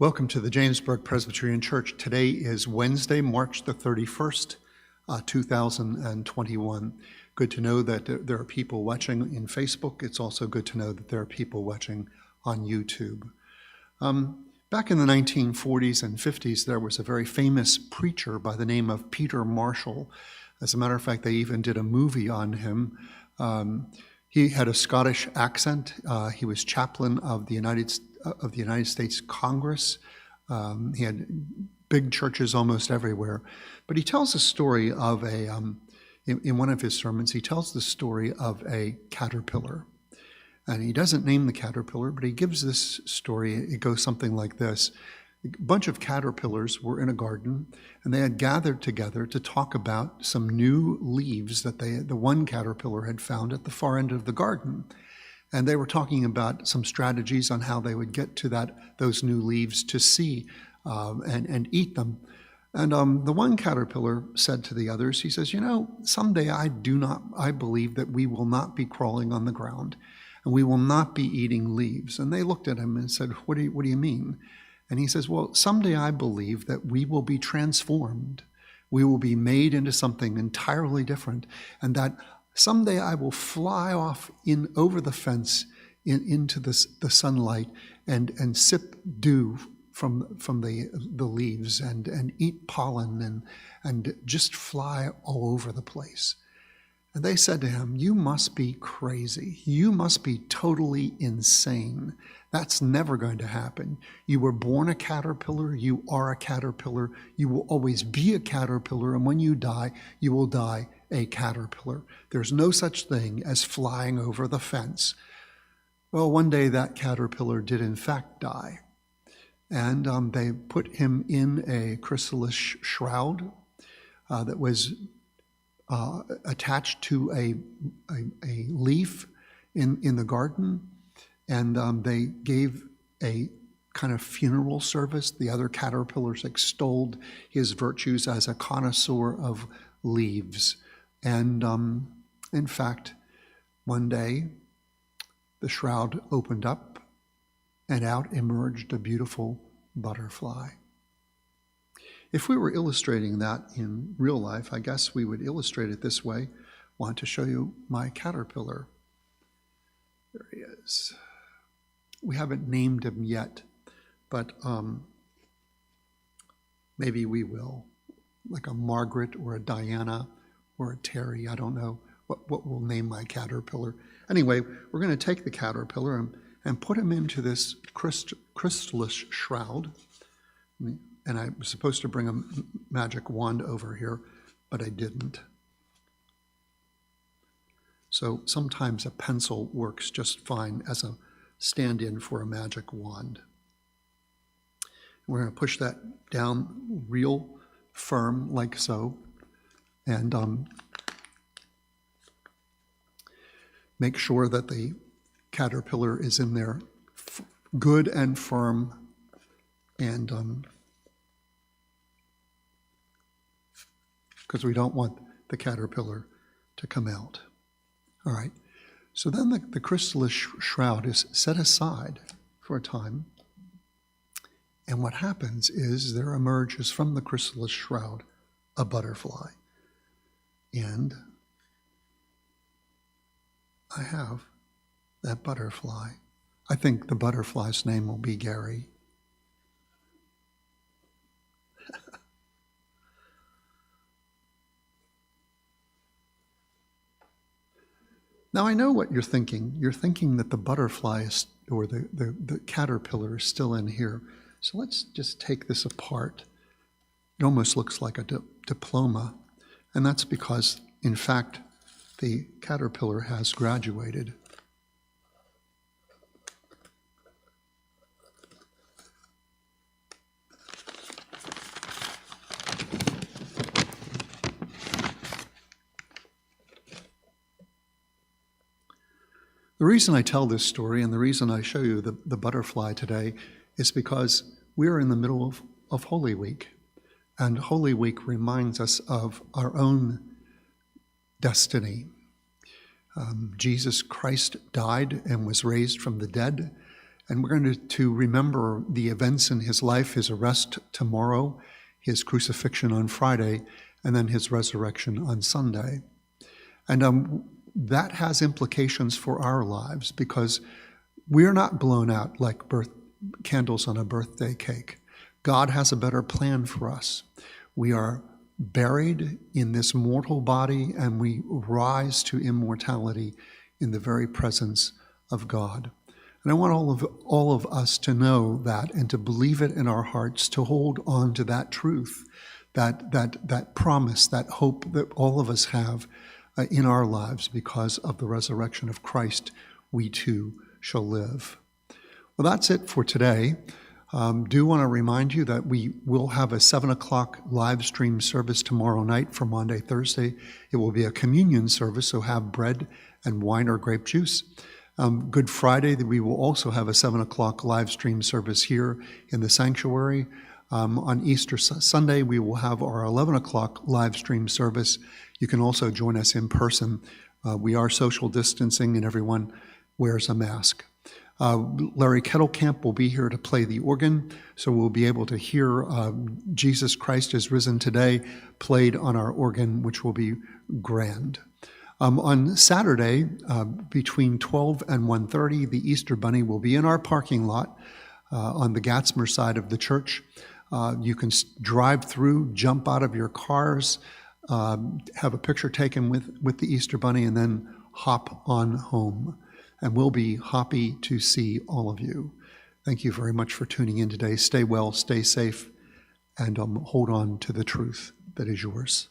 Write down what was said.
Welcome to the Jamesburg Presbyterian Church. Today is Wednesday, March the 31st, 2021. Good to know that there are people watching in Facebook. It's also good to know that there are people watching on YouTube. Back in the 1940s and 50s, there was a very famous preacher by the name of Peter Marshall. As a matter of fact, they even did a movie on him. He had a Scottish accent. He was chaplain of the United States Congress. He had big churches almost everywhere. But he tells a story of in one of his sermons, he tells the story of a caterpillar. And he doesn't name the caterpillar, but he gives this story. It goes something like this. A bunch of caterpillars were in a garden, and they had gathered together to talk about some new leaves that the one caterpillar had found at the far end of the garden. And they were talking about some strategies on how they would get to those new leaves to see and eat them. And the one caterpillar said to the others, he says, someday I believe that we will not be crawling on the ground and we will not be eating leaves. And they looked at him and said, what do you mean? And he says, well, someday I believe that we will be transformed. We will be made into something entirely different, and that someday I will fly off over the fence into the sunlight and sip dew from the leaves and eat pollen and just fly all over the place. And they said to him, you must be crazy. You must be totally insane. That's never going to happen. You were born a caterpillar. You are a caterpillar. You will always be a caterpillar. And when you die, you will die a caterpillar. There's no such thing as flying over the fence. Well, one day that caterpillar did in fact die. And they put him in a chrysalis shroud that was attached to a leaf in the garden. And they gave a kind of funeral service. The other caterpillars extolled his virtues as a connoisseur of leaves. And in fact, one day, the shroud opened up and out emerged a beautiful butterfly. If we were illustrating that in real life, I guess we would illustrate it this way. Want to show you my caterpillar. There he is. We haven't named him yet, but maybe we will. Like a Margaret or a Diana or a Terry, I don't know what we'll name my caterpillar. Anyway, we're going to take the caterpillar and put him into this chrysalis shroud. And I was supposed to bring a magic wand over here, but I didn't. So sometimes a pencil works just fine as a stand-in for a magic wand. We're going to push that down real firm like so, and make sure that the caterpillar is in there good and firm, and because we don't want the caterpillar to come out. All right, so then the chrysalis shroud is set aside for a time, and what happens is there emerges from the chrysalis shroud a butterfly. And I have that butterfly. I think the butterfly's name will be Gary. Now I know what you're thinking. You're thinking that the butterfly or the caterpillar is still in here. So let's just take this apart. It almost looks like a diploma. And that's because, in fact, the caterpillar has graduated. The reason I tell this story and the reason I show you the butterfly today is because we're in the middle of Holy Week. And Holy Week reminds us of our own destiny. Jesus Christ died and was raised from the dead, And we're going to remember the events in his life, his arrest tomorrow, his crucifixion on Friday, and then his resurrection on Sunday. And that has implications for our lives, because we're not blown out like candles on a birthday cake. God has a better plan for us. We are buried in this mortal body, and we rise to immortality in the very presence of God. And I want all of us to know that and to believe it in our hearts, to hold on to that truth, that promise, that hope that all of us have in our lives. Because of the resurrection of Christ, we too shall live. Well, that's it for today. Do want to remind you that we will have a 7 o'clock live stream service tomorrow night for Maundy, Thursday. It will be a communion service, so have bread and wine or grape juice. Good Friday, we will also have a 7 o'clock live stream service here in the sanctuary. On Easter Sunday, we will have our 11 o'clock live stream service. You can also join us in person. We are social distancing and everyone wears a mask. Larry Kettlecamp will be here to play the organ, so we'll be able to hear Jesus Christ is Risen Today played on our organ, which will be grand. On Saturday, between 12 and 1:30, the Easter Bunny will be in our parking lot on the Gatzmer side of the church. You can drive through, jump out of your cars, have a picture taken with the Easter Bunny, and then hop on home. And we'll be happy to see all of you. Thank you very much for tuning in today. Stay well, stay safe, and hold on to the truth that is yours.